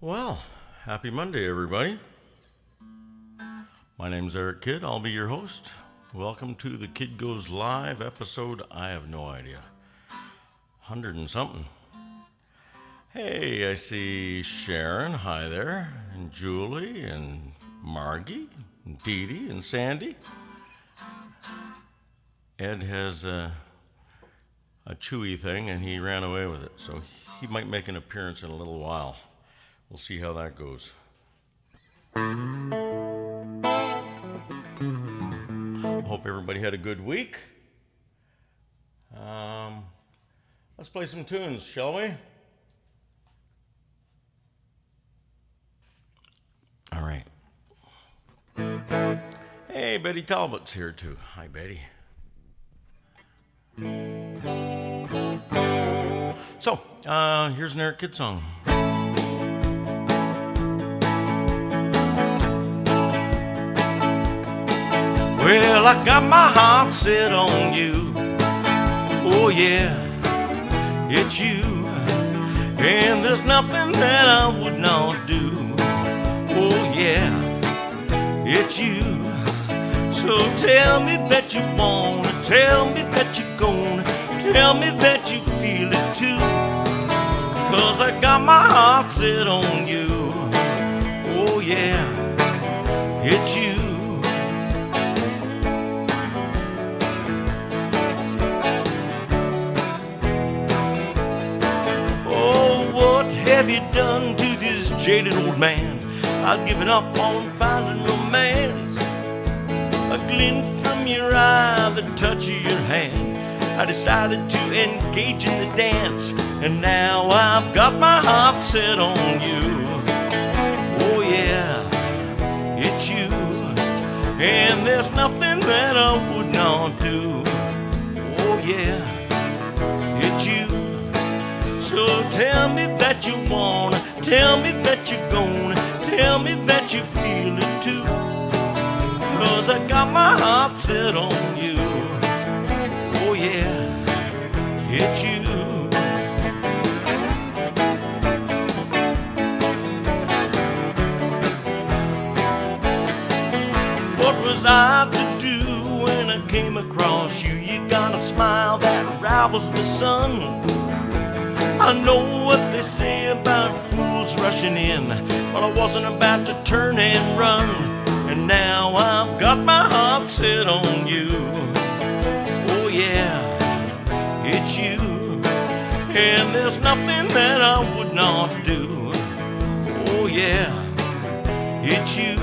Well, happy Monday, everybody. My name's Eric Kidd. I'll be your host. Welcome to the Kid Goes Live episode. I have no idea. 100 and something. Hey, I see Sharon. Hi there. And Julie and Margie and Dee Dee and Sandy. Ed has a chewy thing and he ran away with it. So he might make an appearance in a little while. We'll see how that goes. Hope everybody had a good week. Let's play some tunes, shall we? All right. Hey, Betty Talbot's here too. Hi, Betty. So, here's an Eric Kidd song. Well, I got my heart set on you. Oh yeah, it's you. And there's nothing that I would not do. Oh yeah, it's you. So tell me that you wanna, tell me that you're gonna, tell me that you feel it too. 'Cause I got my heart set on you. Oh yeah, it's you. Have you done to this jaded old man? I've given up on finding romance. A glint from your eye, the touch of your hand. I decided to engage in the dance, and now I've got my heart set on you. Oh yeah, it's you. And there's nothing that I would not do. Oh yeah, it's you. So tell me that you wanna, tell me that you're gonna, tell me that you feel it too. 'Cause I got my heart set on you. Oh yeah, it's you. What was I to do when I came across you? You got a smile that rivals the sun. I know what they say about fools rushing in, but I wasn't about to turn and run. And now I've got my heart set on you. Oh yeah, it's you. And there's nothing that I would not do. Oh yeah, it's you.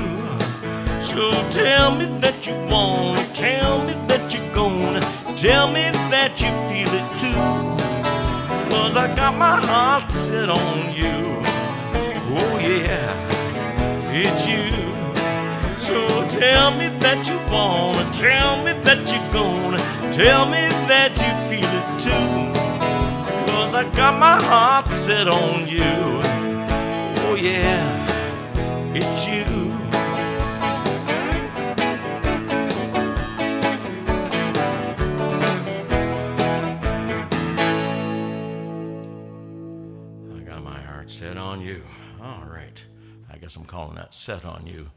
So tell me that you wanna, tell me that you're gonna, tell me that you feel it too. 'Cause I got my heart set on you. Oh yeah, it's you. So tell me that you wanna, tell me that you're gonna, tell me that you feel it too. 'Cause I got my heart set on you. Oh yeah, it's you. Set on you. All right. I guess I'm calling that Set on You.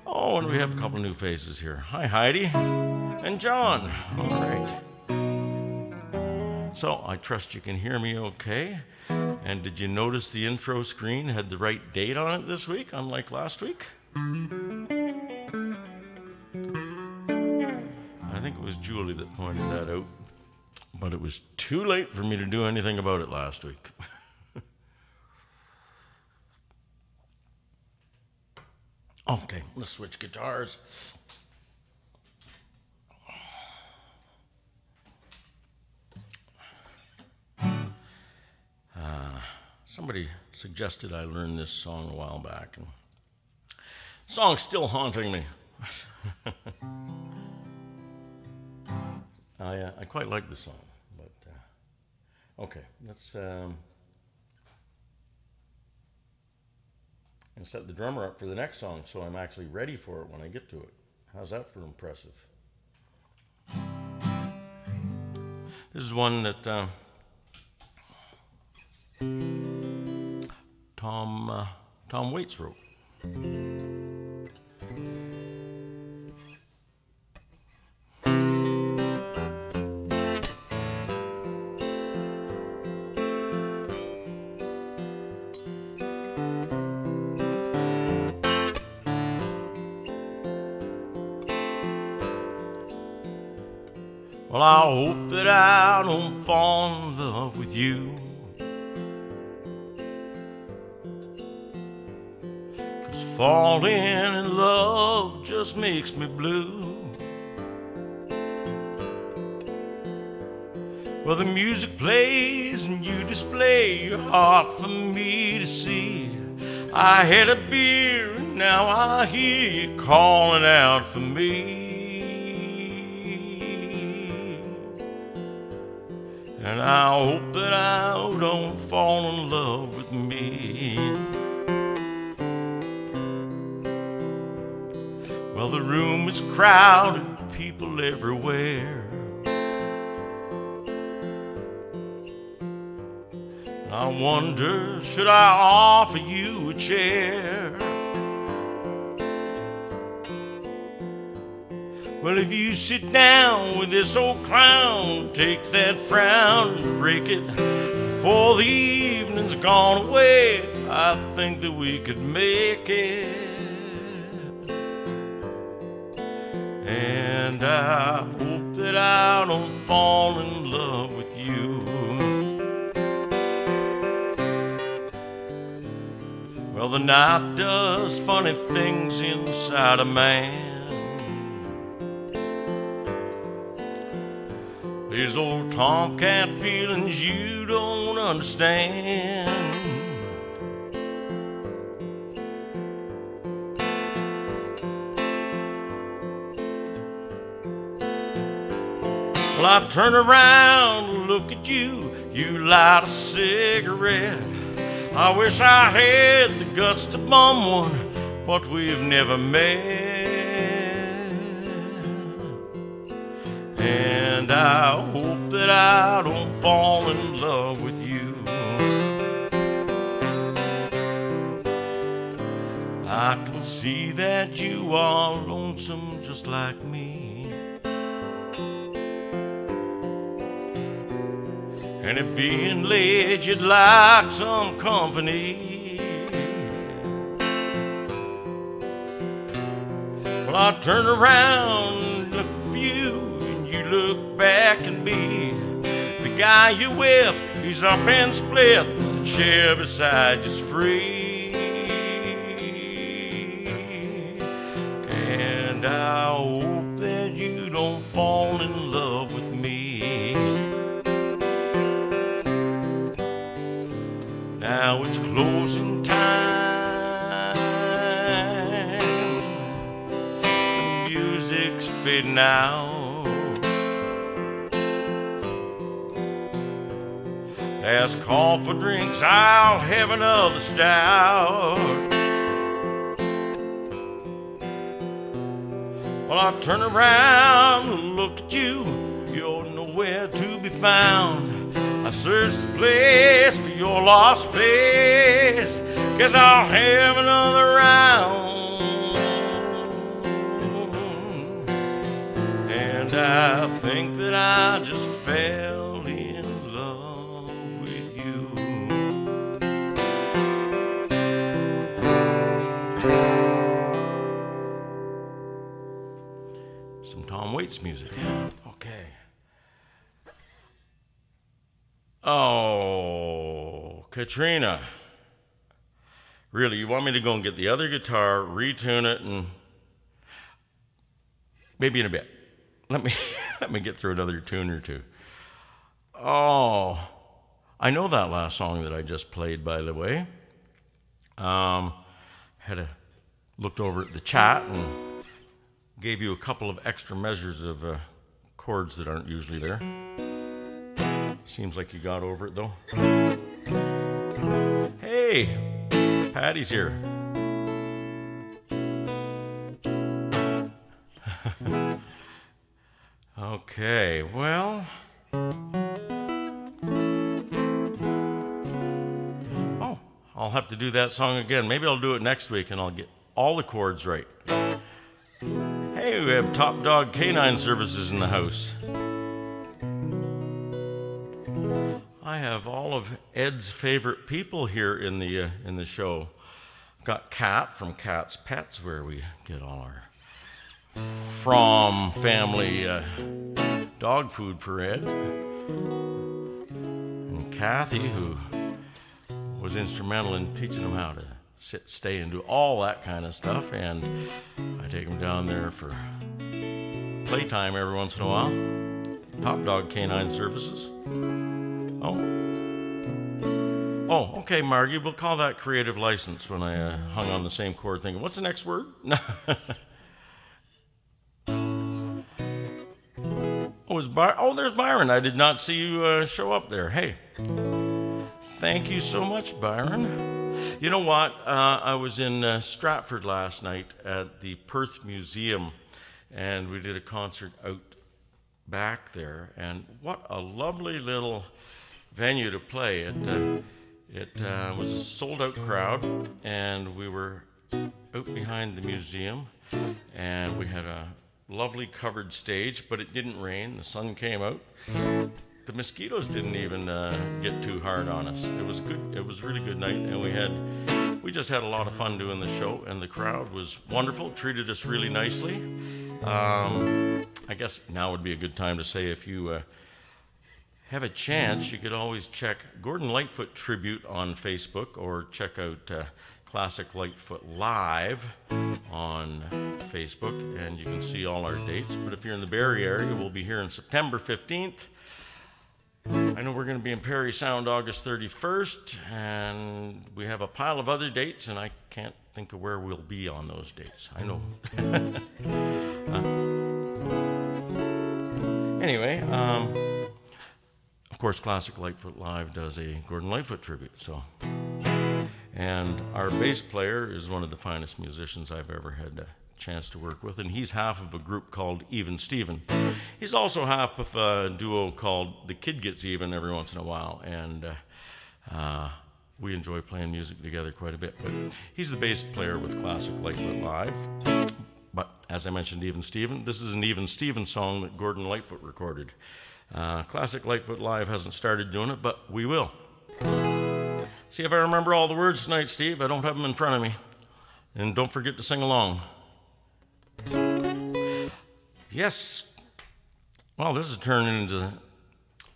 Oh, and we have a couple new faces here. Hi, Heidi and John. All right. So I trust you can hear me okay. And did you notice the intro screen had the right date on it this week, unlike last week? I think it was Julie that pointed that out, but it was too late for me to do anything about it last week. Okay, let's switch guitars. Somebody suggested I learn this song a while back, and the song's still haunting me. I quite like the song, but okay, let's and set the drummer up for the next song so I'm actually ready for it when I get to it. How's that for impressive? This is one that Tom Tom Waits wrote. Well, I hope that I don't fall in love with you, 'cause falling in love just makes me blue. Well, the music plays and you display your heart for me to see. I had a beer and now I hear you calling out for me. And I hope that I don't fall in love with me. Well, the room is crowded, people everywhere. I wonder, should I offer you a chair? Well, if you sit down with this old clown, take that frown and break it. Before the evening's gone away, I think that we could make it. And I hope that I don't fall in love with you. Well, the night does funny things inside a man. These old tomcat feelings you don't understand. Well, I turn around and look at you, you light a cigarette. I wish I had the guts to bum one, but we've never met. And I hope that I don't fall in love with you. I can see that you are lonesome just like me. And it being late, you'd like some company. Well, I turn around and look for you, and you look back and be the guy you're with. He's up and split, the chair beside you's free. And I hope that you don't fall in love with me. Now it's closing time, the music's fading out. Last call for drinks, I'll have another stout. Well, I turn around and look at you, you're nowhere to be found. I search the place for your lost face, guess I'll have another round. And I think that I just fell in love with you. Some Tom Waits music. Okay. Oh, Katrina. Really, you want me to go and get the other guitar, retune it, and maybe in a bit. Let me get through another tune or two. Oh, I know that last song that I just played, by the way. Looked over at the chat and gave you a couple of extra measures of chords that aren't usually there. Seems like you got over it, though. Hey, Patty's here. Okay, well. Oh, I'll have to do that song again. Maybe I'll do it next week and I'll get all the chords right. Hey, we have Top Dog Canine Services in the house. I have all of Ed's favorite people here in the show. I've got Cat from Cat's Pets, where we get all our From family dog food for Ed. And Kathy, who was instrumental in teaching him how to sit, stay, and do all that kind of stuff. And I take him down there for playtime every once in a while. Top Dog Canine Services. Oh, okay, Margie, we'll call that creative license when I hung on the same chord thinking, what's the next word? There's Byron. I did not see you show up there. Hey, thank you so much, Byron. You know what? I was in Stratford last night at the Perth Museum, and we did a concert out back there, and what a lovely little venue to play. It was a sold-out crowd, and we were out behind the museum, and we had a lovely covered stage, but it didn't rain. The sun came out. The mosquitoes didn't even get too hard on us. It was good. It was a really good night, and we just had a lot of fun doing the show, and the crowd was wonderful, treated us really nicely. I guess now would be a good time to say, if you have a chance, you could always check Gordon Lightfoot Tribute on Facebook, or check out Classic Lightfoot Live on Facebook, and you can see all our dates. But if you're in the Barrie area, we'll be here on September 15th. I know we're going to be in Parry Sound August 31st, and we have a pile of other dates, and I can't think of where we'll be on those dates. I know. Anyway, of course, Classic Lightfoot Live does a Gordon Lightfoot tribute, so. And our bass player is one of the finest musicians I've ever had a chance to work with, and he's half of a group called Even Steven. He's also half of a duo called The Kid Gets Even every once in a while, and we enjoy playing music together quite a bit. But he's the bass player with Classic Lightfoot Live. But as I mentioned, Even Steven, this is an Even Steven song that Gordon Lightfoot recorded. Classic Lightfoot Live hasn't started doing it, but we will. See if I remember all the words tonight, Steve. I don't have them in front of me. And don't forget to sing along. Yes. Well, this is turning into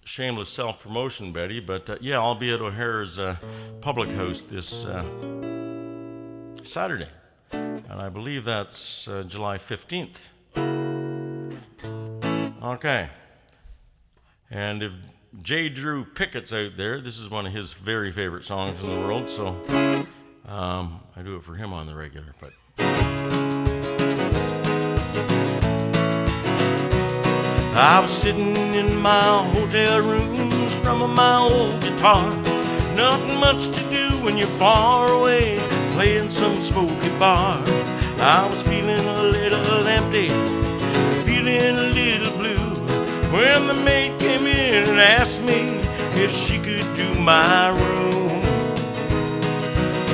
shameless self-promotion, Betty. But yeah, I'll be at O'Hare's Public House this Saturday. And I believe that's July 15th. Okay. And if J. Drew Pickett's out there, this is one of his very favorite songs in the world, so I do it for him on the regular. But I was sitting in my hotel room, strumming my old guitar. Nothing much to do when you're far away, playing some smoky bar. I was feeling a little empty, feeling a little blue, when the maid came in and asked me if she could do my room.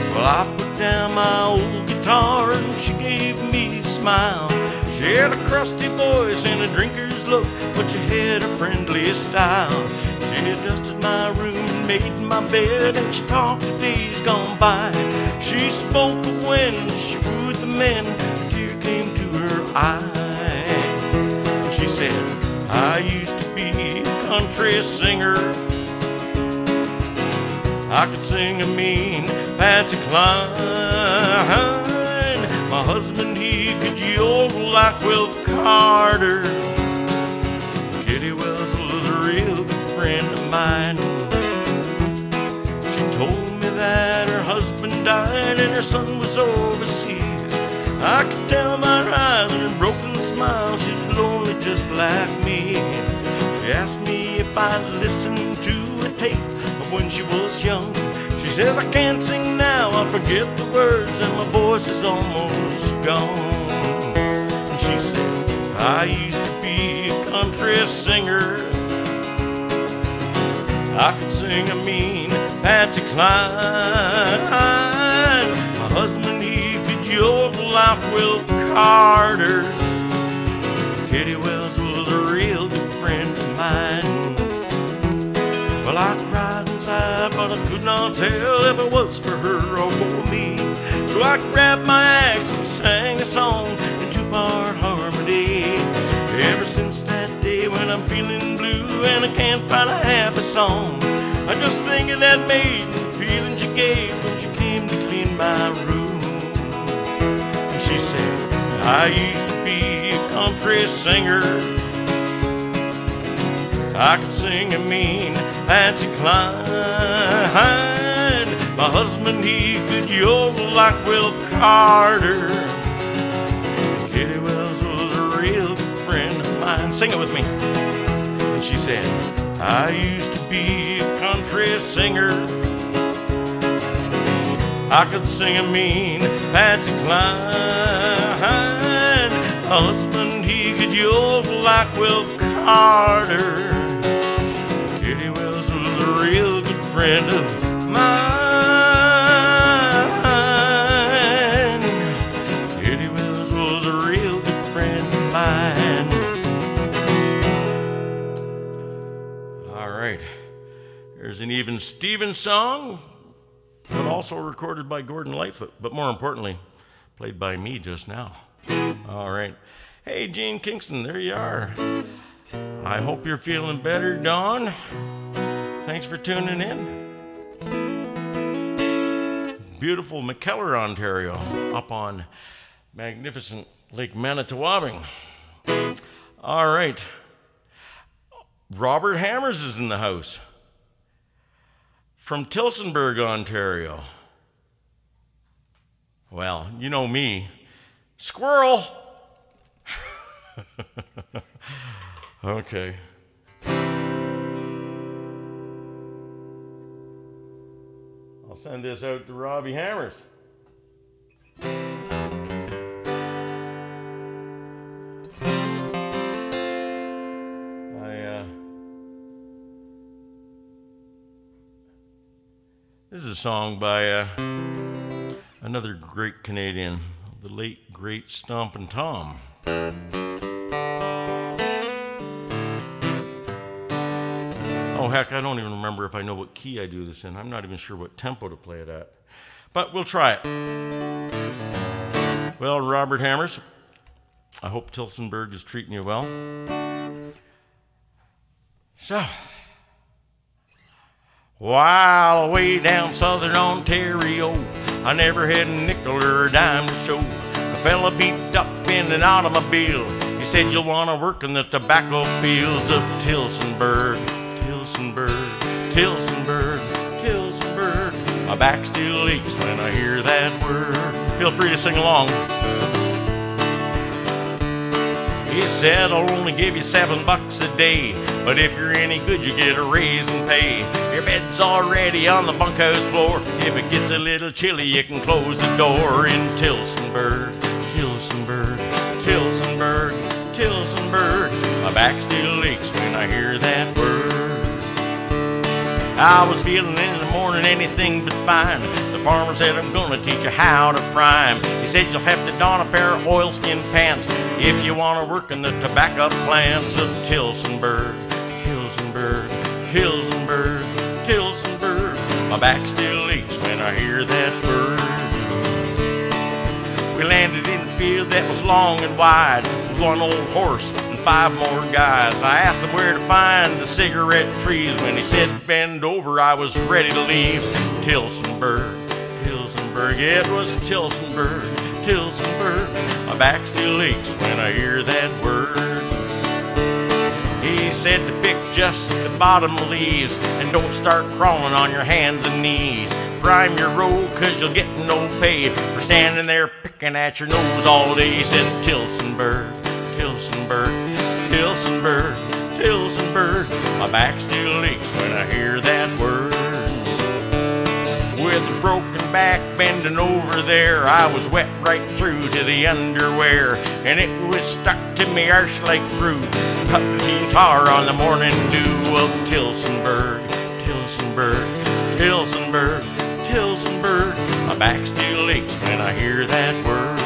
Well, I put down my old guitar and she gave me a smile. She had a crusty voice and a drinker's look, but she had a friendly style. She had dusted my room and made my bed, and she talked of days gone by. She spoke of when she wooed the men, a tear came to her eye. She said, I used to be a country singer. I could sing a mean Patsy Cline. My husband, he could yodel like Will Carter. Kitty Wells was a real good friend of mine. She told me that her husband died and her son was overseas. I could tell by her eyes and her broken smile she's lonely just like me. She asked me if I'd listen to a tape of when she was young. She says I can't sing now, I forget the words and my voice is almost gone. And she said, I used to be a country singer. I could sing a mean Patsy Cline. My husband, he could yodel like Will Carter. Kitty Wells was a real good friend of mine. Well, I cried inside, but I could not tell if it was for her or for me. So I grabbed my axe and sang a song in two-part harmony. Ever since that day when I'm feeling blue and I can't find a happy song, I just think of that maiden feeling she gave when she came to clean my room. And she said, I used to be a country singer. I could sing a mean Patsy Cline. My husband, he could yodel like Will Carter. Kitty Wells was a real good friend of mine. Sing it with me. And she said, I used to be a country singer. I could sing a mean Patsy Cline. My husband, he could yodel like Will Carter. Kitty Wells was a real good friend of mine. Kitty Wells was a real good friend of mine. All right. There's an Even Stevens song, but also recorded by Gordon Lightfoot, but more importantly, played by me just now. All right. Hey, Gene Kingston, there you are. I hope you're feeling better, Dawn. Thanks for tuning in. Beautiful McKellar, Ontario, up on magnificent Lake Manitowoc. All right. Robert Hammers is in the house. From Tillsonburg, Ontario. Well, you know me. Squirrel! Okay. I'll send this out to Robbie Hammers. This is a song by another great Canadian, the late, great Stompin Tom. Oh, heck, I don't even remember if I know what key I do this in. I'm not even sure what tempo to play it at. But we'll try it. Well, Robert Hammers, I hope Tillsonburg is treating you well. So, while away down southern Ontario, I never had a nickel or a dime to show. A fella beeped up in an automobile. He said, you'll want to work in the tobacco fields of Tillsonburg. Tillsonburg, Tillsonburg, Tillsonburg. My back still aches when I hear that word. Feel free to sing along. He said, I'll only give you $7 a day, but if you're any good, you get a raise in pay. Your bed's already on the bunkhouse floor. If it gets a little chilly, you can close the door in Tillsonburg, Tillsonburg, Tillsonburg, Tillsonburg. My back still aches when I hear that word. I was feeling in the morning anything but fine. The farmer said, I'm gonna teach you how to prime. He said, you'll have to don a pair of oilskin pants if you want to work in the tobacco plants of Tillsonburg, Tillsonburg, Tillsonburg, Tillsonburg. My back still aches when I hear that word. We landed in a field that was long and wide, with one old horse and 5 more guys. I asked him where to find the cigarette trees. When he said bend over, I was ready to leave. Tillsonburg, Tillsonburg, it was Tillsonburg, Tillsonburg. My back still aches when I hear that word. He said to pick just the bottom leaves and don't start crawling on your hands and knees. Prime your road, cause you'll get no pay for standing there picking at your nose all day. He said, Tillsonburg, Tillsonburg, Tillsonburg, Tillsonburg. My back still aches when I hear that word. With a broken back bending over there, I was wet right through to the underwear, and it was stuck to me arse like brew. Puffing tar on the morning dew of Tillsonburg, Tillsonburg, Tillsonburg, Tillsonburg. My back still aches when I hear that word.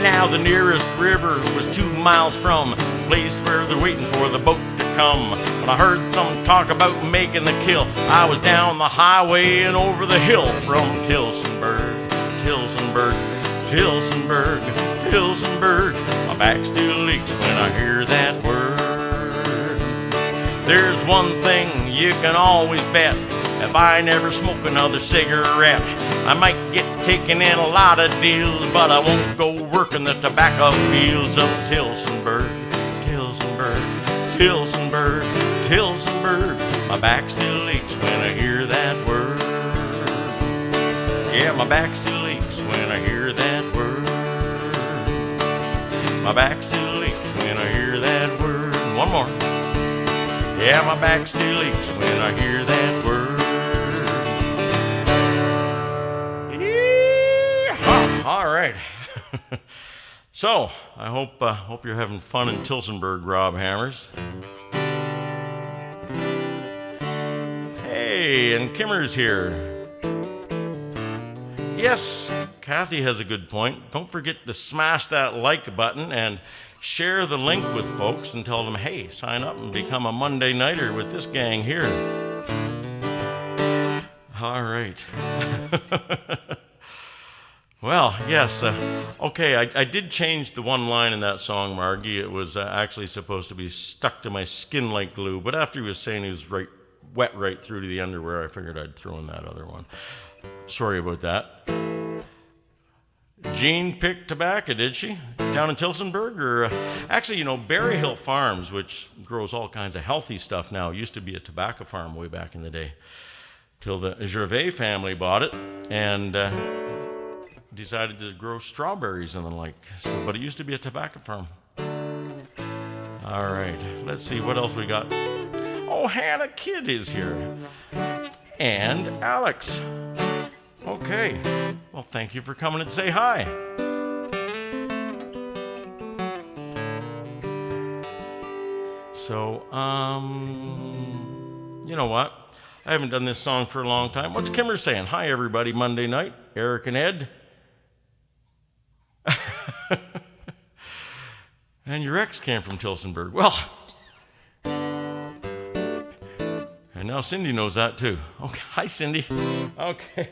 Now the nearest river was 2 miles from the place where they're waiting for the boat to come. When I heard some talk about making the kill, I was down the highway and over the hill from Tillsonburg, Tillsonburg, Tillsonburg, Tillsonburg. My back still aches when I hear that word. There's one thing you can always bet: if I never smoke another cigarette, I might get taken in a lot of deals, but I won't go working the tobacco fields of Tillsonburg, Tillsonburg, Tillsonburg, Tillsonburg. My back still aches when I hear that word. Yeah, my back still aches when I hear that word. My back still aches when I hear that word. One more. Yeah, my back still aches when I hear that word. Yeah. All right. So, I hope you're having fun in Tillsonburg, Rob Hammers. Hey, and Kimmer's here. Yes, Kathy has a good point. Don't forget to smash that like button and share the link with folks and tell them, hey, sign up and become a Monday nighter with this gang here. All right. Well, yes. Okay, I did change the one line in that song, Margie. It was actually supposed to be stuck to my skin like glue, but after he was saying he was wet right through to the underwear, I figured I'd throw in that other one. Sorry about that. Jean picked tobacco, did she? Down in Tillsonburg? Or actually, Berry Hill Farms, which grows all kinds of healthy stuff now, used to be a tobacco farm way back in the day, till the Gervais family bought it and decided to grow strawberries and the like. But it used to be a tobacco farm. All right, let's see what else we got. Oh, Hannah Kidd is here. And Alex. Okay. Well, thank you for coming and say hi. So, you know what? I haven't done this song for a long time. What's Kimmer saying? Hi, everybody, Monday night. Eric and Ed. And your ex came from Tillsonburg. Well, and now Cindy knows that too. Okay, hi Cindy. Okay.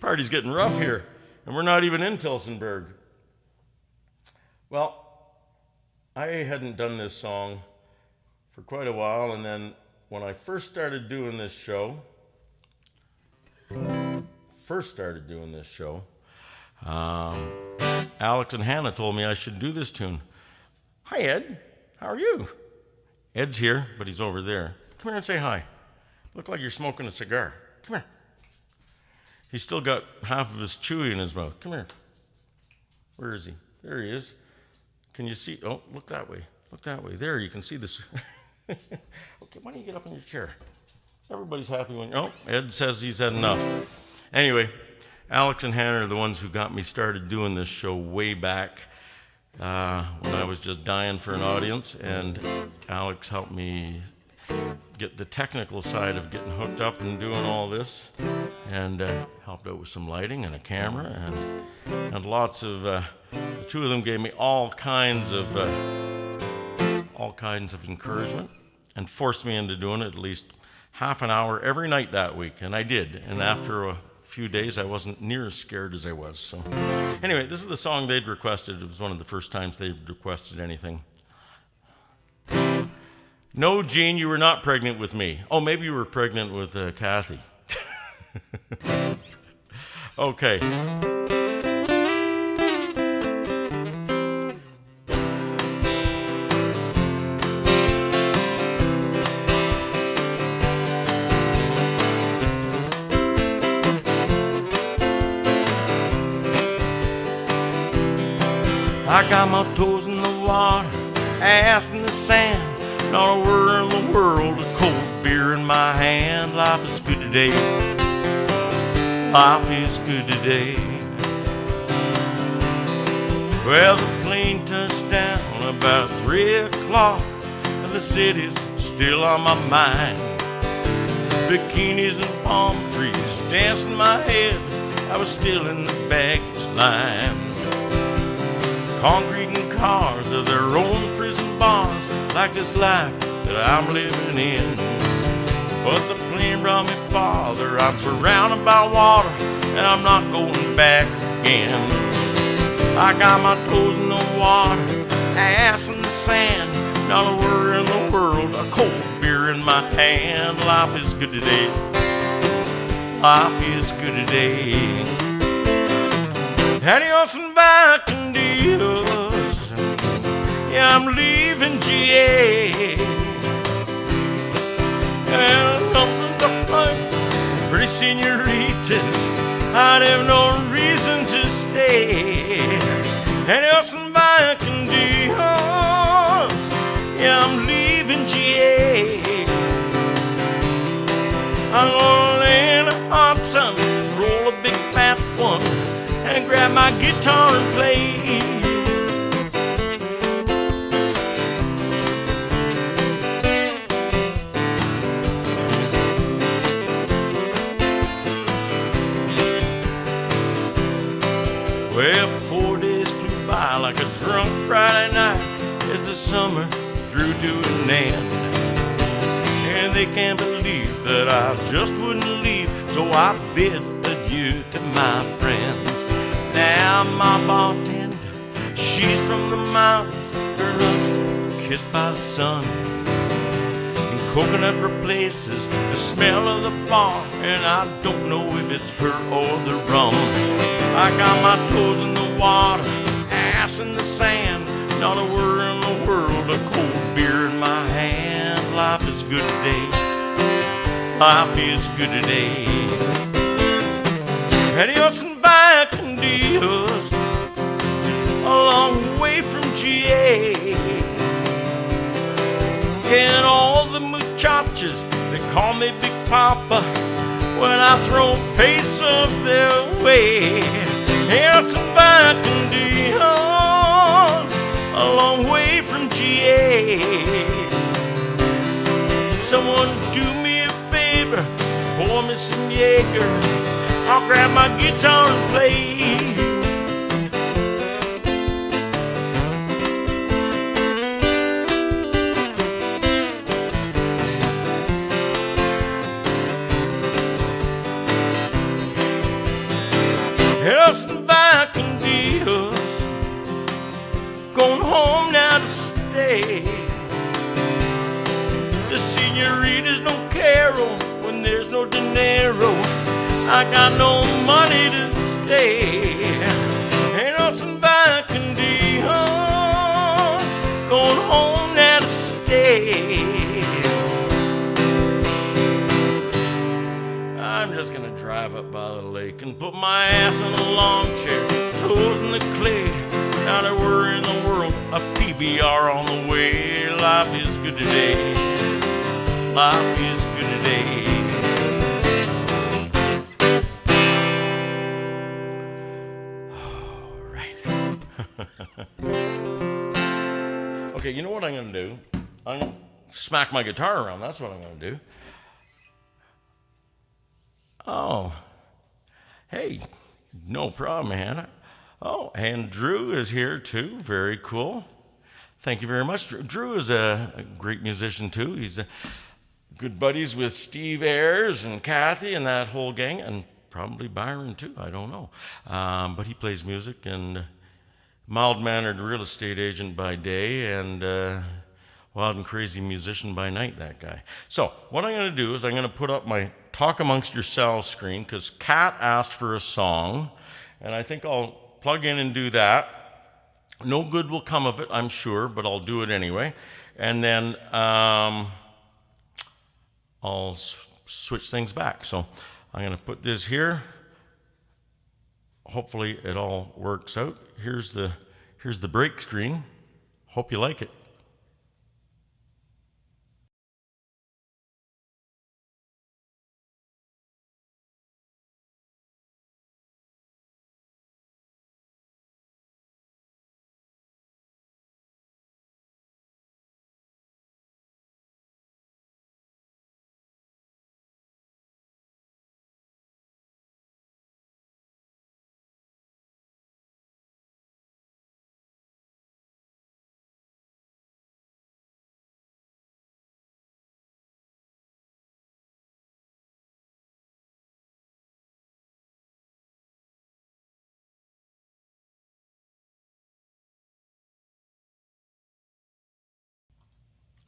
Party's getting rough here, and we're not even in Tillsonburg. Well, I hadn't done this song for quite a while, and then when I first started doing this show, Alex and Hannah told me I should do this tune. Hi Ed, how are you? Ed's here, but he's over there. Come here and say hi. Look like you're smoking a cigar. Come here. He's still got half of his chewy in his mouth. Come here. Where is he? There he is. Can you see? Oh, look that way. Look that way. There, you can see this. Okay, why don't you get up in your chair? Everybody's happy when... Oh, Ed says he's had enough. Anyway, Alex and Hannah are the ones who got me started doing this show way back when I was just dying for an audience, and Alex helped me get the technical side of getting hooked up and doing all this, and helped out with some lighting and a camera, and lots of the two of them gave me all kinds of encouragement and forced me into doing it at least half an hour every night that week, and I did. And after a few days I wasn't near as scared as I was. So anyway, this is the song they'd requested. It was one of the first times they'd requested anything. No, Jean, you were not pregnant with me. Oh, maybe you were pregnant with Kathy. Okay. I got my toes in the water, ass in the sand. Not a word in the world, a cold beer in my hand. Life is good today. Life is good today. Well, the plane touched down about 3 o'clock, and the city's still on my mind. bikinis and palm trees dancing in my head. I was still in the baggage line. Concrete and cars of their own prison bars, like this life that I'm living in. But the plane brought me farther. I'm surrounded by water, and I'm not going back again. I got my toes in the water, ass in the sand, not a worry in the world, a cold beer in my hand. Life is good today. Life is good today. Adios and vacandios. Yeah, I'm leaving GA. And pretty senoritas, I'd have no reason to stay. Adios and vacandios. Yeah, I'm leaving GA. I'm gonna lay in a hot sun, roll a big fat one, and grab my guitar and play. Well, 4 days flew by like a drunk Friday night as the summer drew to an end. And they can't believe that I just wouldn't leave, so I bid adieu to my friends. Now my bartender, she's from the mountains, her lips kissed by the sun. And coconut replaces the smell of the bar, and I don't know if it's her or the rum. I got my toes in the water, ass in the sand, not a worry in the world, a cold beer in my hand. Life is good today. Life is good today. Adios and vacandios, a long way from GA. And all the muchachas, they call me Big Papa when I throw pesos their way. Adios and vacandios, a long way from GA. Someone do me a favor, pour me some Jaeger, I'll grab my guitar and play. Adios and vacandios, going home now to stay. The senoritas don't carol when there's no dinero. I got no money to stay. Adios and vacandios, going home now to stay. I'm just gonna drive up by the lake and put my ass in a lawn chair, toes in the clay, not a worry in the world, a PBR on the way. Life is good today. Life is good today. All right. Okay, you know what I'm going to do? I'm going to smack my guitar around. That's what I'm going to do. Oh, hey, no problem, Hannah. Oh, and Drew is here too. Very cool. Thank you very much. Drew is a great musician too. He's good buddies with Steve Ayers and Kathy and that whole gang, and probably Byron too. I don't know. But he plays music, and mild-mannered real estate agent by day, and wild and crazy musician by night, that guy. So what I'm going to do is I'm going to put up my Talk Amongst Yourselves screen, because Kat asked for a song, and I think I'll plug in and do that. No good will come of it, I'm sure, but I'll do it anyway. And then I'll switch things back. So I'm going to put this here. Hopefully it all works out. Here's the break screen. Hope you like it.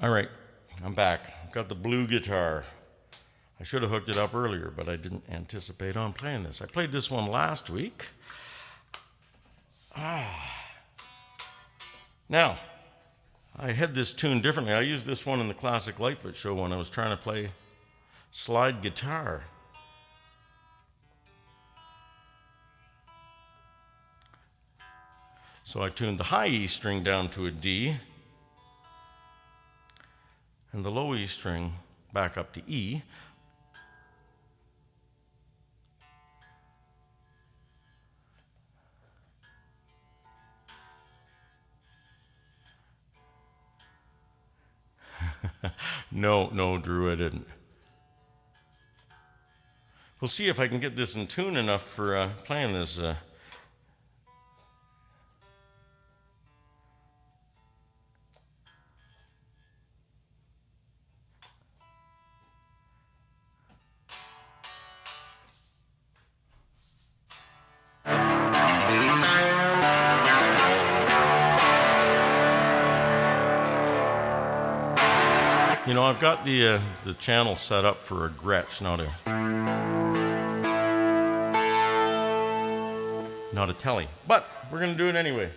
All right, I'm back. I've got the blue guitar. I should have hooked it up earlier, but I didn't anticipate on playing this. I played this one last week. Now, I had this tune differently. I used this one in the Classic Lightfoot show when I was trying to play slide guitar. So I tuned the high E string down to a D, and the low E string back up to E. No, Drew, I didn't. We'll see if I can get this in tune enough for playing this. You know, I've got the channel set up for a Gretsch, not a telly. But we're going to do it anyway.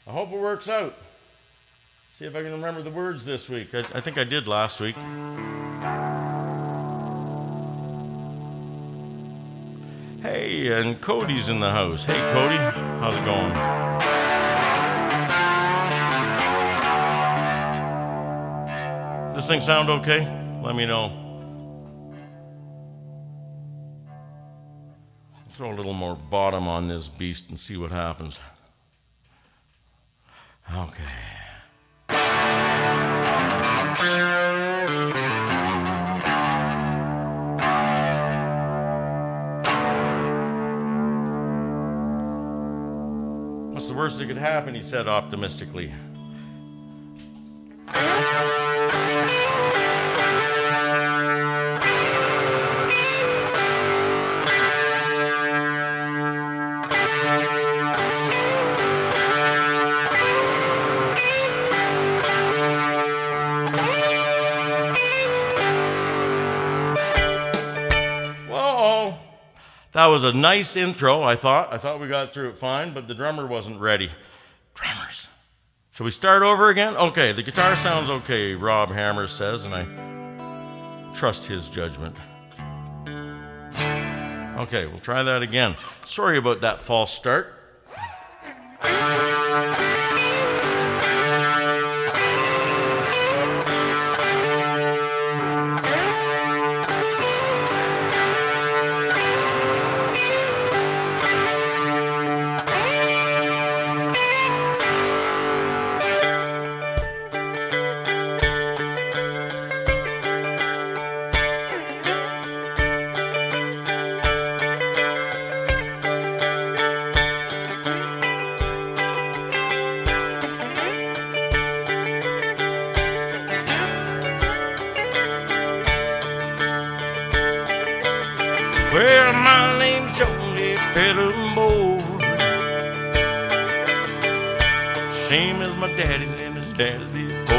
I hope it works out. See if I can remember the words this week. I think I did last week. Hey, and Cody's in the house. Hey, Cody, how's it going? Does this thing sound okay? Let me know. Throw a little more bottom on this beast and see what happens. Okay. What's the worst that could happen? He said optimistically. That was a nice intro, I thought we got through it fine, but the drummer wasn't ready. Drummers. Shall we start over again? Okay, the guitar sounds okay, Rob Hammer says, and I trust his judgment. Okay, we'll try that again. Sorry about that false start. Well, my name's Johnny Pettimore, same as my daddy's and his daddy's before.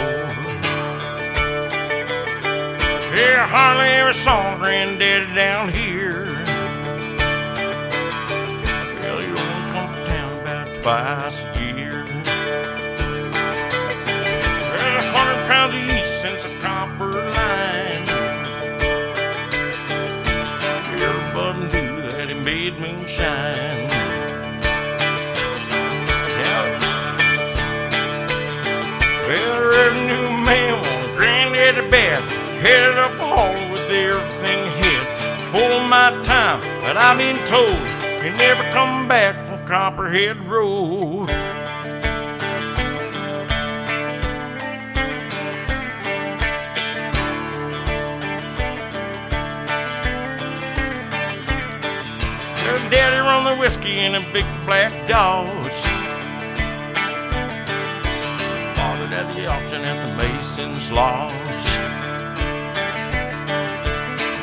Yeah, hardly ever saw Granddaddy down here. Well, he only come to town about twice a year. Well, 100 pounds of yeast since a copper line. Knew that he made moonshine. Yeah. Well, the revenue man wanted Granddaddy bad, headed up the hall with everything hid. Full of my time, but I've been told he never come back from Copperhead Road. Daddy run the whiskey in a big black Dodge. Bought it at the auction at the Mason's Lodge.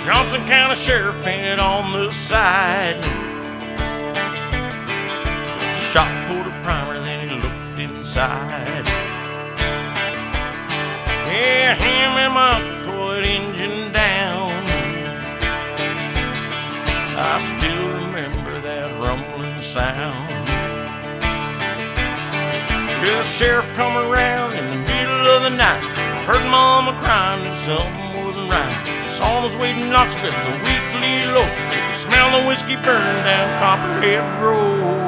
Johnson County Sheriff painted on the side. Just a shot coat of primer, then he looked inside. Yeah, him and my toy engine down. I still remember that rumbling sound. The sheriff come around in the middle of the night. Heard mama crying that something wasn't right. Son was waiting in Knoxville, the weekly load. Smell the whiskey burning down Copperhead Road.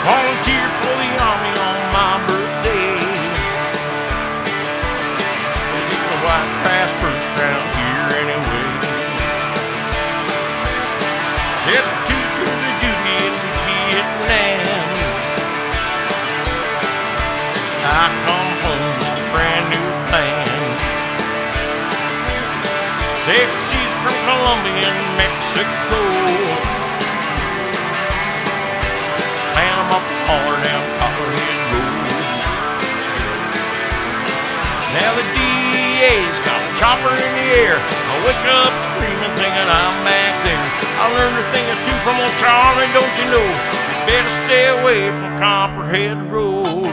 Volunteer for the army on my birthday. They get the white grass first round here anyway. Step two to the duty in Vietnam. I come home with a brand new plan. Take seeds from Colombia and Mexico. Up all down Copperhead Road. Now the DA's got a chopper in the air. I wake up screaming, thinking I'm back there. I learned a thing or two from old Charlie, don't you know? You better stay away from Copperhead Road.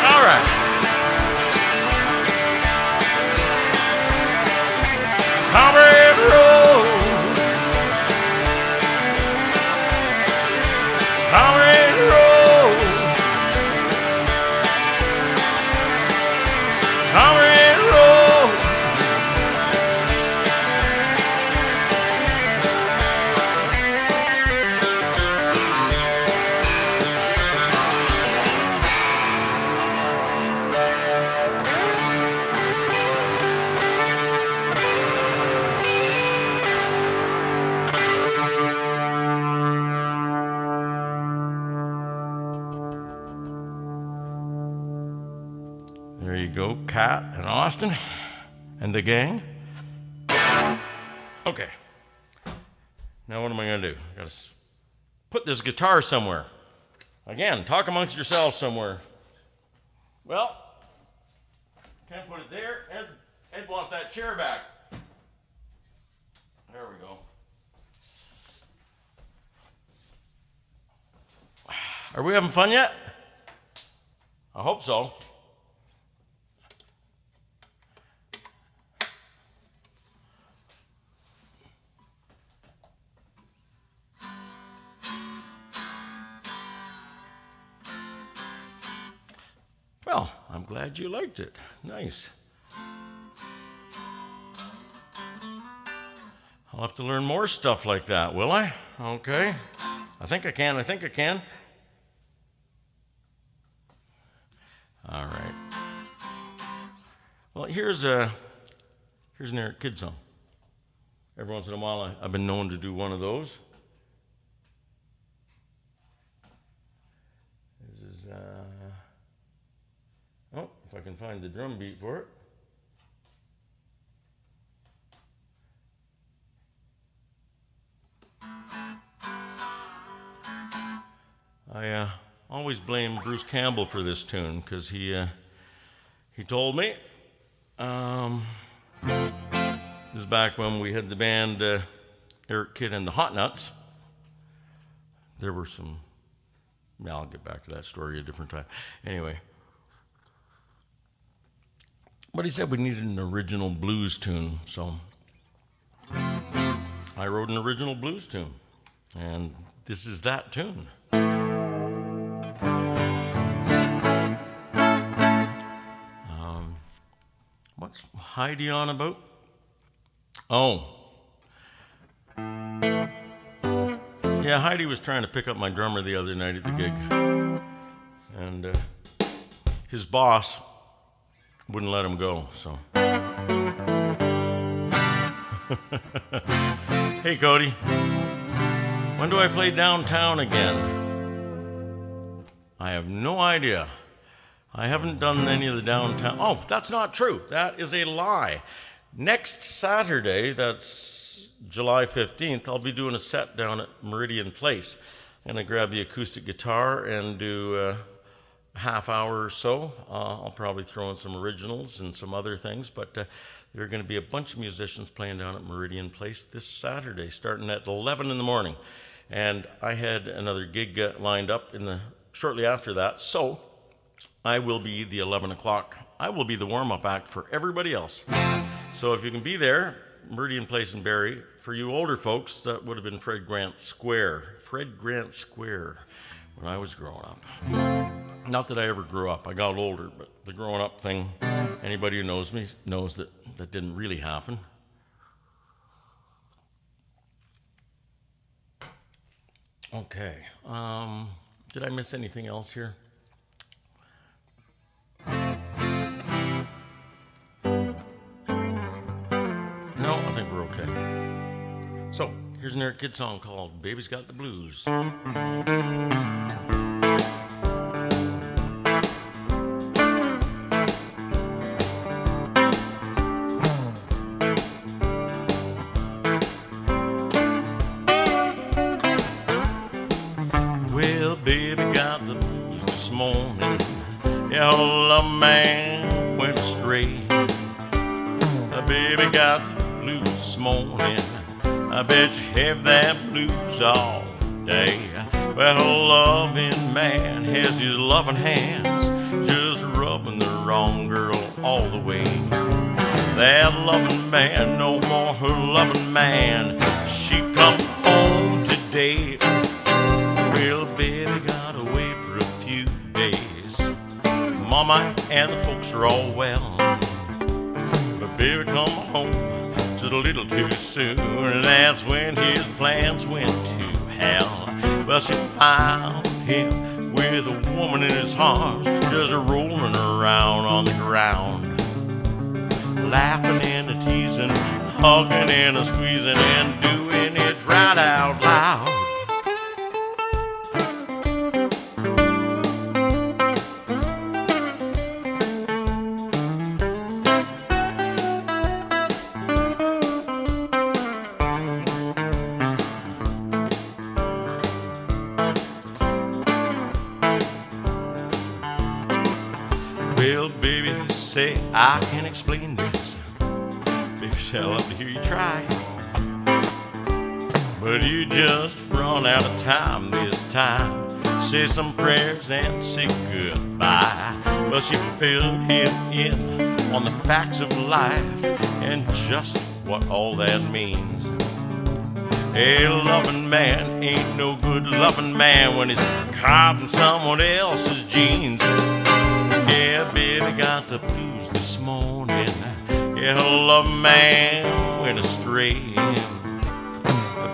All right. Copperhead Road. Copperhead Road. Copperhead Road. There you go, Cat and Austin and the gang. Okay. Now what am I going to do? I got to put this guitar somewhere. Again, talk amongst yourselves somewhere. Well, can't put it there. Ed wants that chair back. There we go. Are we having fun yet? I hope so. Well, I'm glad you liked it. Nice. I'll have to learn more stuff like that, will I? Okay. I think I can. All right. Well, here's an Eric Kidd song. Every once in a while, I've been known to do one of those. This is, if I can find the drum beat for it. I always blame Bruce Campbell for this tune because he told me. This is back when we had the band Eric Kidd and the Hot Nuts. There were some. I'll get back to that story a different time. Anyway. But he said we needed an original blues tune, so I wrote an original blues tune, and this is that tune. What's Heidi on about? Oh. Yeah, Heidi was trying to pick up my drummer the other night at the gig, and his boss wouldn't let him go, so. Hey, Cody. When do I play downtown again? I have no idea. I haven't done any of the downtown. Oh, that's not true. That is a lie. Next Saturday, that's July 15th, I'll be doing a set down at Meridian Place. I'm going to grab the acoustic guitar and do a half hour or so. I'll probably throw in some originals and some other things, but there are going to be a bunch of musicians playing down at Meridian Place this Saturday, starting at 11 in the morning. And I had another gig lined up shortly after that, so I will be the 11 o'clock. I will be the warm-up act for everybody else. So if you can be there, Meridian Place in Barrie. For you older folks, that would have been Fred Grant Square. Fred Grant Square when I was growing up. Not that I ever grew up. I got older, but the growing up thing, anybody who knows me knows that that didn't really happen. Okay. Did I miss anything else here? No, I think we're okay. So, here's an Eric Kidd song called Baby's Got the Blues. Well, baby got the blues this morning. Yeah, a man went astray. Baby got the blues this morning. I bet you have that blues all day. Well, a loving man has his loving hands just rubbing the wrong girl all the way. That loving man, no more her loving man. She come home today. Well, baby got away for a few days. Mama and the folks are all well. Baby come home just a little too soon, and that's when his plans went to hell. Well, she found him with a woman in his arms, just rolling around on the ground, laughing and a teasing, hugging and a squeezing, and doing it right out loud. I can't explain this. Baby, I'd love to hear you try. But you just run out of time this time. Say some prayers and say goodbye. Well, she filled him in on the facts of life and just what all that means. A loving man ain't no good loving man when he's caught in someone else's jeans. Yeah, baby got the blues this morning. Yeah, a loving man went astray.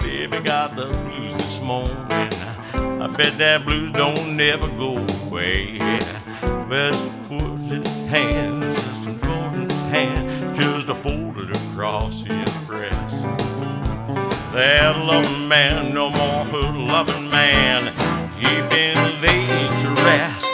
Baby got the blues this morning. I bet that blues don't never go away. Just put his hands, just unfolding his hand, just a folded across his breast. That loving man, no more her loving man. He been laid to rest.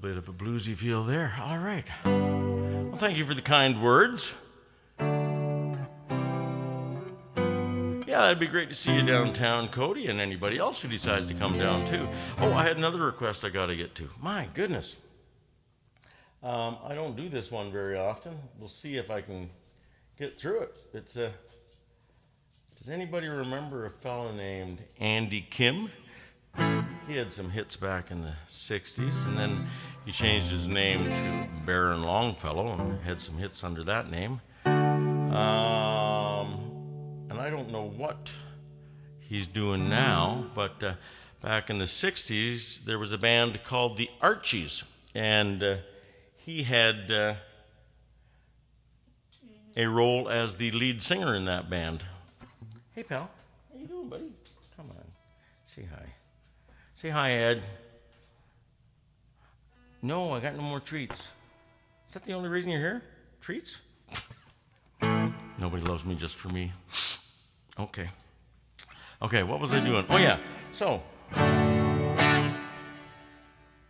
Bit of a bluesy feel there. All right. Well, thank you for the kind words. Yeah, that'd be great to see you downtown, Cody, and anybody else who decides to come down too. Oh, I had another request I got to get to. My goodness. I don't do this one very often. We'll see if I can get through it. It's a. Does anybody remember a fella named Andy Kim? He had some hits back in the 60s, and then he changed his name to Baron Longfellow and had some hits under that name. And I don't know what he's doing now, but back in the 60s, there was a band called the Archies, and he had a role as the lead singer in that band. Hey, pal. How you doing, buddy? Come on. Say hi. Say hi, Ed. No, I got no more treats. Is that the only reason you're here? Treats? Nobody loves me just for me. Okay. Okay, what was I doing? Oh, yeah. So.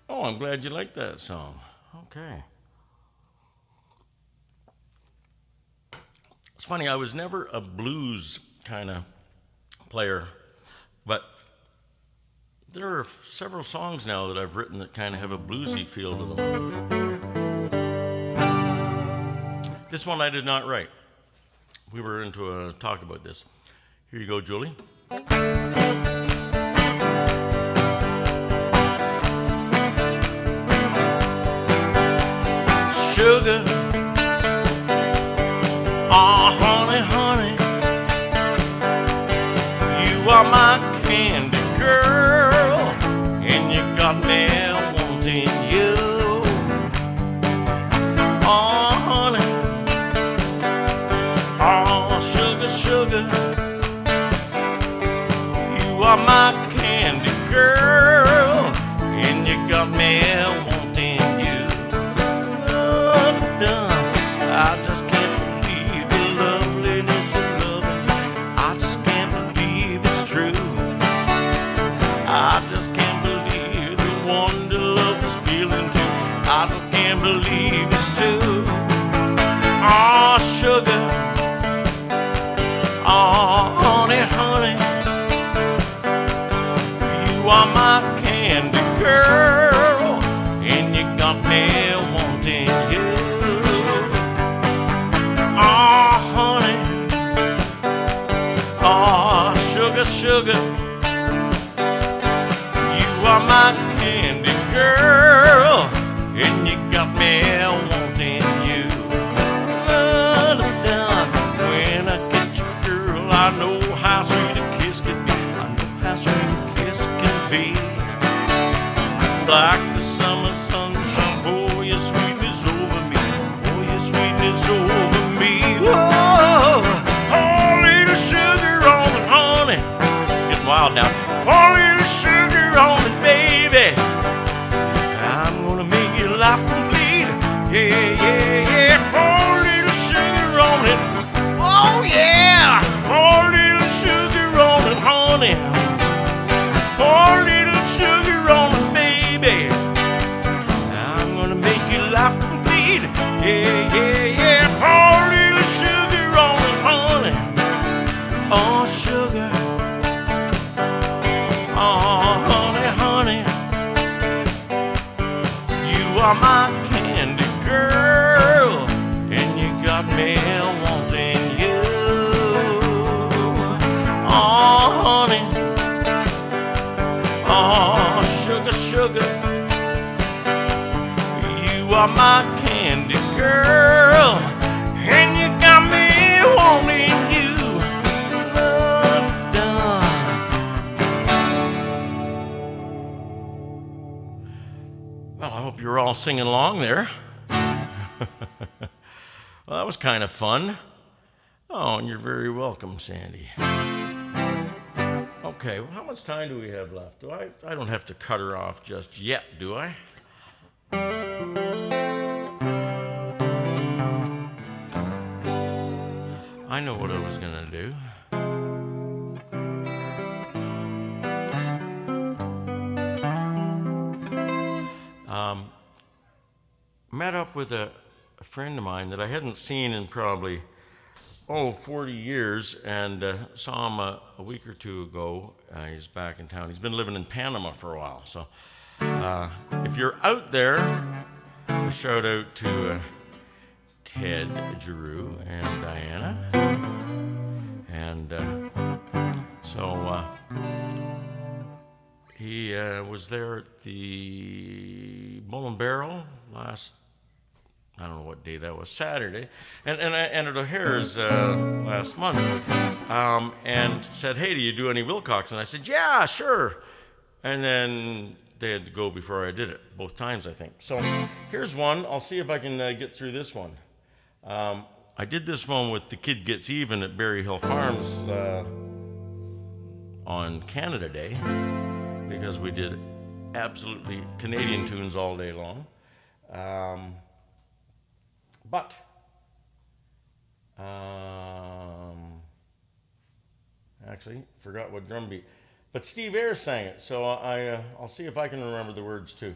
Oh, I'm glad you like that song. Okay. It's funny, I was never a blues kind of player, but there are several songs now that I've written that kind of have a bluesy feel to them. This one I did not write. We were into a talk about this. Here you go, Julie. Sugar, oh honey, honey, you are my candy girl, and you got me wanting you. Oh honey, oh sugar, sugar, you are my candy girl, and you got me wanting you. I just can't believe the loveliness of loving you. I just can't believe it's true. I just can't believe the wonder love is feeling too. I just can't believe it's true. Oh, sugar. Oh, honey, honey. You are my candy girl, and you got me wanting you. Oh, honey, oh, sugar, sugar, you are my candy girl, and you got me wanting you. When I get you, girl, I know how sweet a kiss can be. I know how sweet a kiss can be. Like the summer sunshine, oh, your sweetness over me, oh, your sweetness over me. Whoa, oh, little sugar on it, honey. Getting wild now. Oh, little sugar on it, baby. I'm gonna make your life complete. Yeah, yeah, yeah. Oh, little sugar on it. Oh, yeah. Oh, little sugar on it, honey. Oh, little sugar on it, baby. I'm gonna make your life complete. Yeah, yeah, yeah. Oh, little sugar on it, honey. Oh, sugar. Oh, honey, honey. You are my candy girl, and you got me wanting you. Oh, honey. Oh, sugar, sugar. You are my candy girl, and you got me wanting you. Well, I hope you're all singing along there. Well, that was kind of fun. Oh, and you're very welcome, Sandy. Okay, well, how much time do we have left? I don't have to cut her off just yet, do I? I know what I was gonna do. Met up with a friend of mine that I hadn't seen in probably 40 years, and saw him a week or two ago. He's back in town. He's been living in Panama for a while. So if you're out there, a shout out to Ted, Giroux, and Diana. And so he was there at the Bull and Barrel last, I don't know what day that was, Saturday, and at O'Hare's last month, and said, hey, do you do any Wilcox? And I said, yeah, sure. And then they had to go before I did it, both times, I think. So here's one. I'll see if I can get through this one. I did this one with The Kid Gets Even at Berry Hill Farms on Canada Day, because we did absolutely Canadian tunes all day long. But actually, forgot what drum beat. But Steve Ayres sang it, so I'll see if I can remember the words too.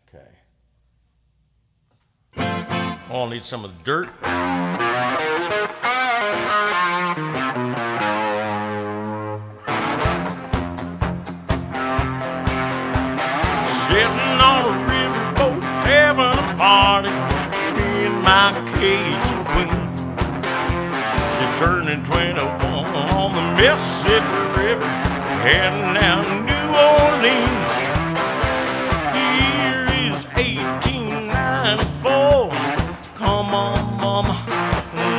Okay. Oh, I'll need some of the dirt. Sitting on a riverboat, having a party, me and my Cajun queen. She turning 21 on the Mississippi River, heading down to New Orleans. Here is 1894. Come on, mama,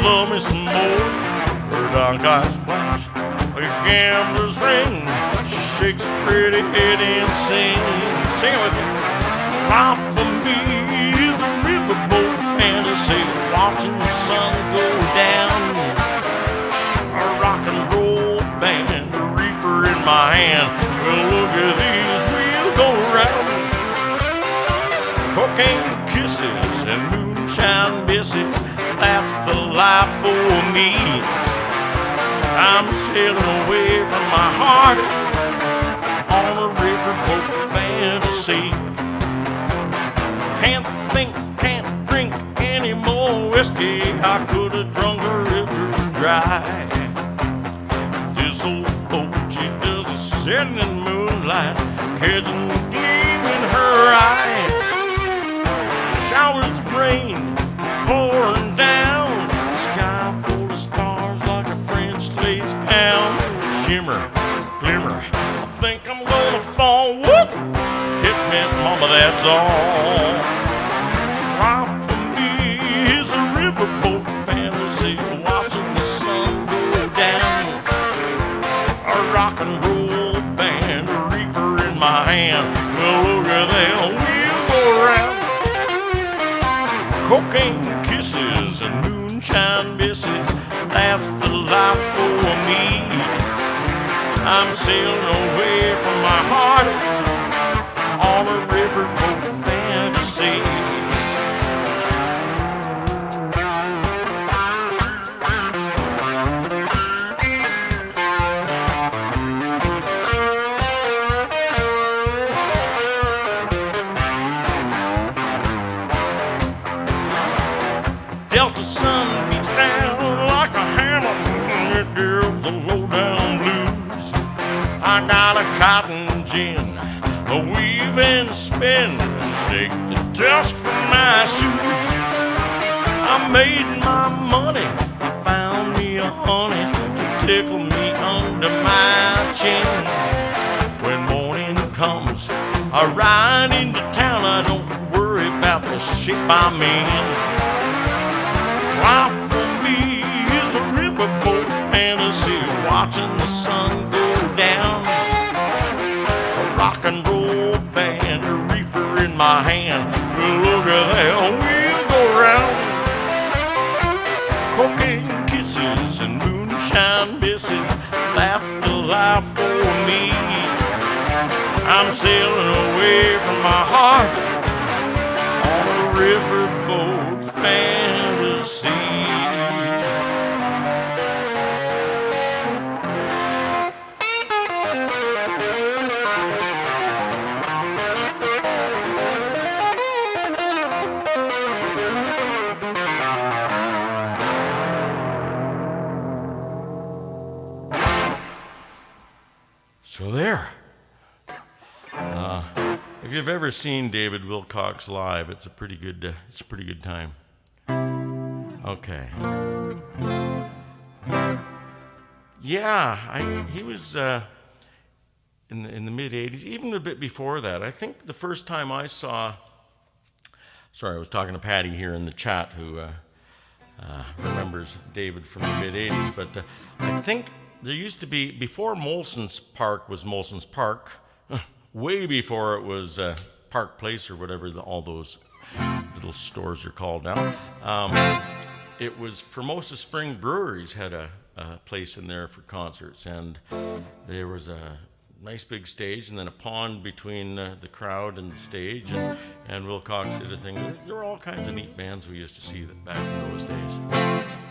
love me some more. Her dark eyes flash, a gambler's ring. She shakes a pretty head and sings. Sing it with me. Life for me is a riverboat fantasy, watching the sun go down. A rock and roll band, a reefer in my hand. Well, look at these wheels go round. Cocaine kisses and moonshine misses, that's the life for me. I'm sailing away from my heart on a riverboat fantasy. Can't think, can't drink any more whiskey. I could have drunk a river dry. This old boat, she does a setting in moonlight, catching the gleam in her eye. Showers of rain pouring down, sky full of stars like a French lace gown. Shimmer, glimmer, I think I'm gonna fall. Whoop! Catch me, mama, that's all. Life for me is a riverboat fantasy, watching the sun go down. A rock and roll band, a reefer in my hand. Well, look at that wheel go round. Cocaine kisses and moonshine misses, that's the life for me. I'm sailing away from my heart on a riverboat fantasy. Delta sun beats down like a hammer, it gives the low-down blues. I got a cotton gin, a weave and spin, shake the dust from my shoes. I made my money, I found me a honey to tickle me under my chin. When morning comes, I ride into town, I don't worry about the shape I'm in. Life for me is a riverboat fantasy, watching the sun go down. A rock and roll band, a reefer in my hand. Well, look at that wheel go round. Cocaine kisses and moonshine misses, that's the life for me. I'm sailing away from my heart on a riverboat fantasy. So there. If you've ever seen David Wilcox live, it's a pretty good time. Okay. Yeah, he was in the mid '80s, even a bit before that. I think the first time I saw. Sorry, I was talking to Patty here in the chat, who remembers David from the mid '80s. But I think there used to be, before Molson's Park was Molson's Park, way before it was Park Place or whatever all those little stores are called now. It was Formosa Spring Breweries had a place in there for concerts, and there was a nice big stage and then a pond between the crowd and the stage, and Wilcox did a thing. There were all kinds of neat bands we used to see back in those days.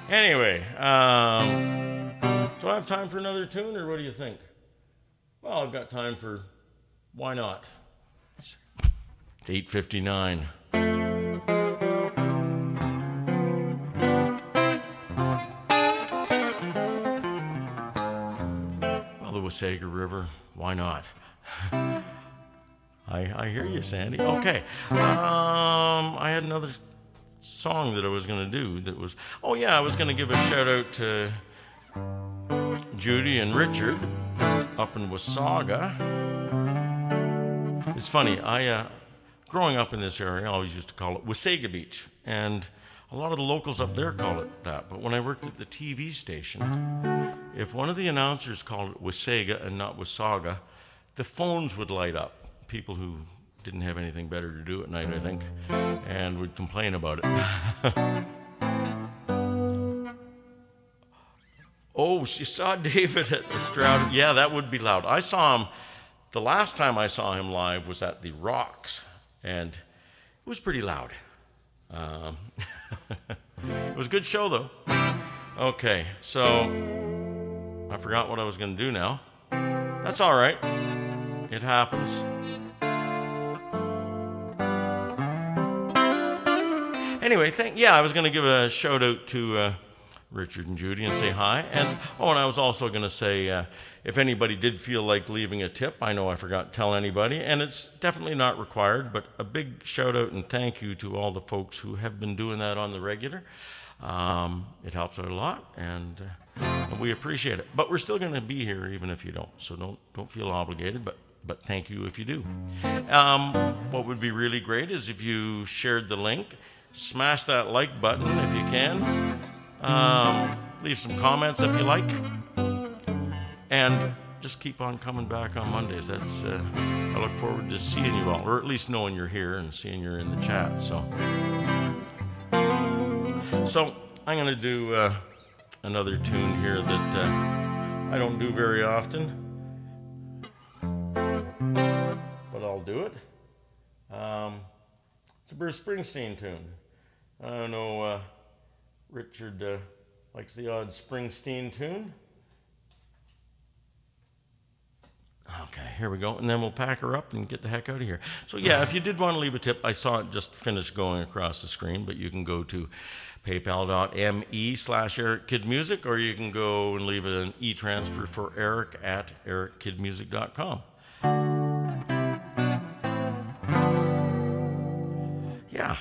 Anyway, do I have time for another tune, or what do you think? Well, I've got time for why not? It's 8:59. Well, the Wasaga River, why not? I hear you, Sandy. Okay. I had another song that I was going to do that was... Oh, yeah, I was going to give a shout-out to Judy and Richard up in Wasaga. It's funny, growing up in this area, I always used to call it Wasaga Beach, and a lot of the locals up there call it that. But when I worked at the TV station, if one of the announcers called it Wasaga and not Wasaga, the phones would light up. People who didn't have anything better to do at night, I think, and would complain about it. Oh, she saw David at the Stroud. Yeah, that would be loud. I saw him, the last time I saw him live was at the Rocks, and it was pretty loud. It was a good show, though. Okay, so I forgot what I was going to do now. That's all right. It happens. Anyway, I was going to give a shout out to Richard and Judy and say hi. And I was also going to say, if anybody did feel like leaving a tip, I know I forgot to tell anybody, and it's definitely not required, but a big shout out and thank you to all the folks who have been doing that on the regular. It helps out a lot, and we appreciate it. But we're still going to be here even if you don't, so don't feel obligated, but thank you if you do. What would be really great is if you shared the link, smash that like button if you can. Leave some comments if you like, and just keep on coming back on Mondays. That's I look forward to seeing you all, or at least knowing you're here and seeing you're in the chat. So I'm going to do another tune here that I don't do very often, but I'll do it. It's a Bruce Springsteen tune. I don't know, Richard likes the odd Springsteen tune. Okay, here we go. And then we'll pack her up and get the heck out of here. So yeah, if you did want to leave a tip, I saw it just finished going across the screen, but you can go to paypal.me/EricKidMusic, or you can go and leave an e-transfer for Eric at erickidmusic.com. Yeah,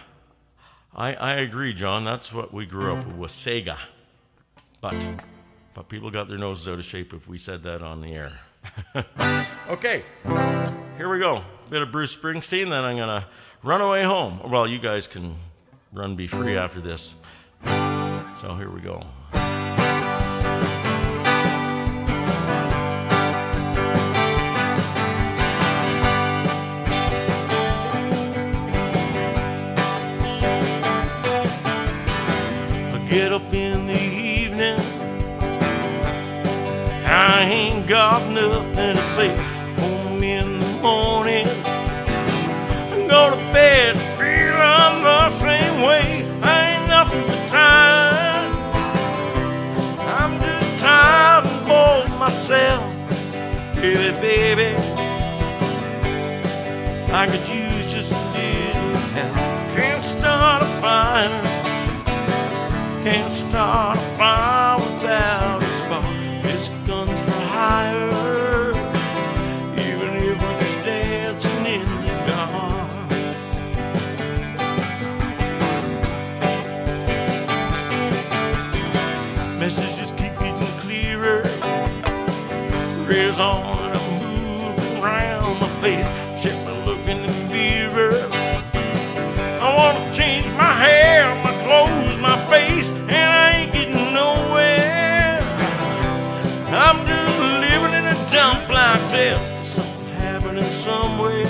I agree, John. That's what we grew up with, Wasaga. But people got their noses out of shape if we said that on the air. Okay, here we go. Bit of Bruce Springsteen, then I'm going to run away home. Well, you guys can run be free after this. So here we go. Get up in the evening, I ain't got nothing to say. Home in the morning, go to bed feeling the same way. I ain't nothing but tired, I'm just tired and bored myself. Baby, I could use just a little help. Can't start a fire, can't start a fire without a spark. This gun's for hire, even if we're just dancing in the dark. Rays on and I'm moving around my face. Check my look in the mirror. I wanna change my hair, my clothes, my face, and I ain't getting nowhere. I'm just living in a dump like this. There's something happening somewhere.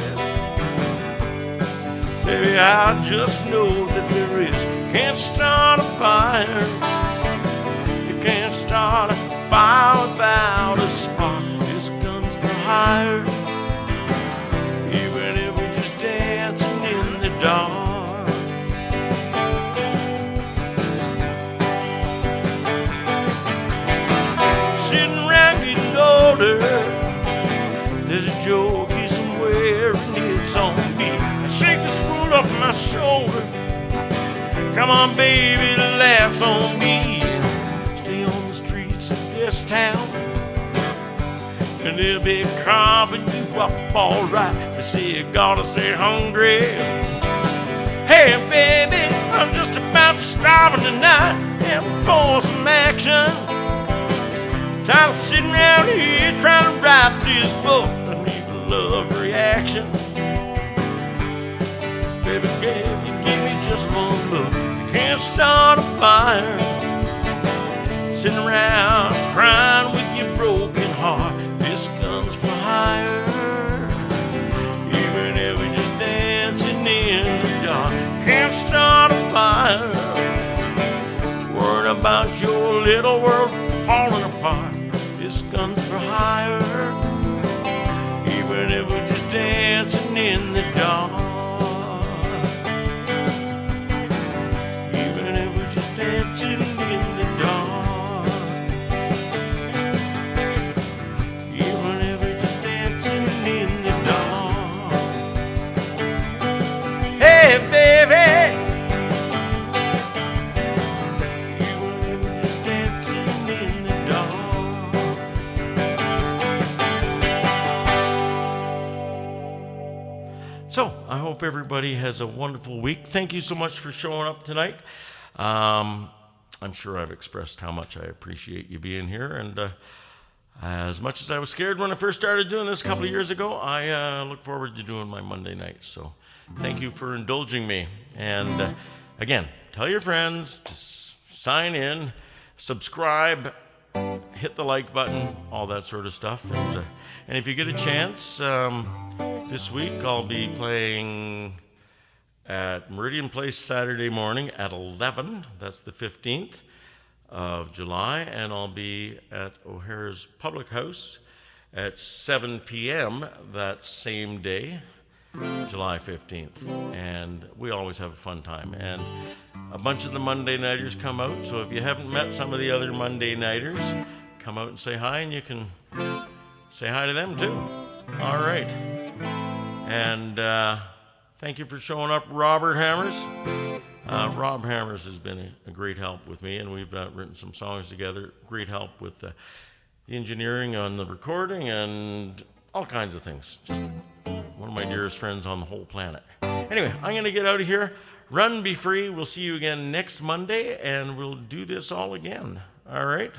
Baby, I just know that there is. Can't start a fire. You can't start a fire without a spark. This gun's for hire. Even if we're just dancing in the dark. Sitting around getting older. There's a jockey somewhere and it's on me. I shake the screw off my shoulder. Come on, baby, the laughs on me. Stay on the streets of this town, and they'll be carving you up all right. They say you gotta stay hungry. Hey, baby, I'm just about starving tonight. And for some action, tired of sitting around here trying to write this book. I need a love reaction. Baby, can you give me just one look? You can't start a fire sitting around crying with your broken heart. This gun's for hire. Even if we're just dancing in the dark. Can't start a fire worrying about your little world falling apart. This gun's for hire. Even if we're just dancing in the dark. Dancing in the dark. Even if we're just dancing in the dark. Hey, baby. Even if we're just dancing in the dark. So, I hope everybody has a wonderful week. Thank you so much for showing up tonight. I'm sure I've expressed how much I appreciate you being here, and as much as I was scared when I first started doing this a couple of years ago, I look forward to doing my Monday nights. So thank you for indulging me. And again, tell your friends to sign in, subscribe, hit the like button, all that sort of stuff. And if you get a chance, this week I'll be playing at Meridian Place Saturday morning at 11. That's the 15th of July. And I'll be at O'Hara's Public House at 7 p.m. that same day, July 15th. And we always have a fun time. And a bunch of the Monday Nighters come out. So if you haven't met some of the other Monday Nighters, come out and say hi, and you can say hi to them too. All right. And thank you for showing up, Robert Hammers. Rob Hammers has been a great help with me, and we've written some songs together. Great help with the engineering on the recording and all kinds of things. Just one of my dearest friends on the whole planet. Anyway, I'm going to get out of here. Run, be free. We'll see you again next Monday, and we'll do this all again. All right?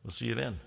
We'll see you then.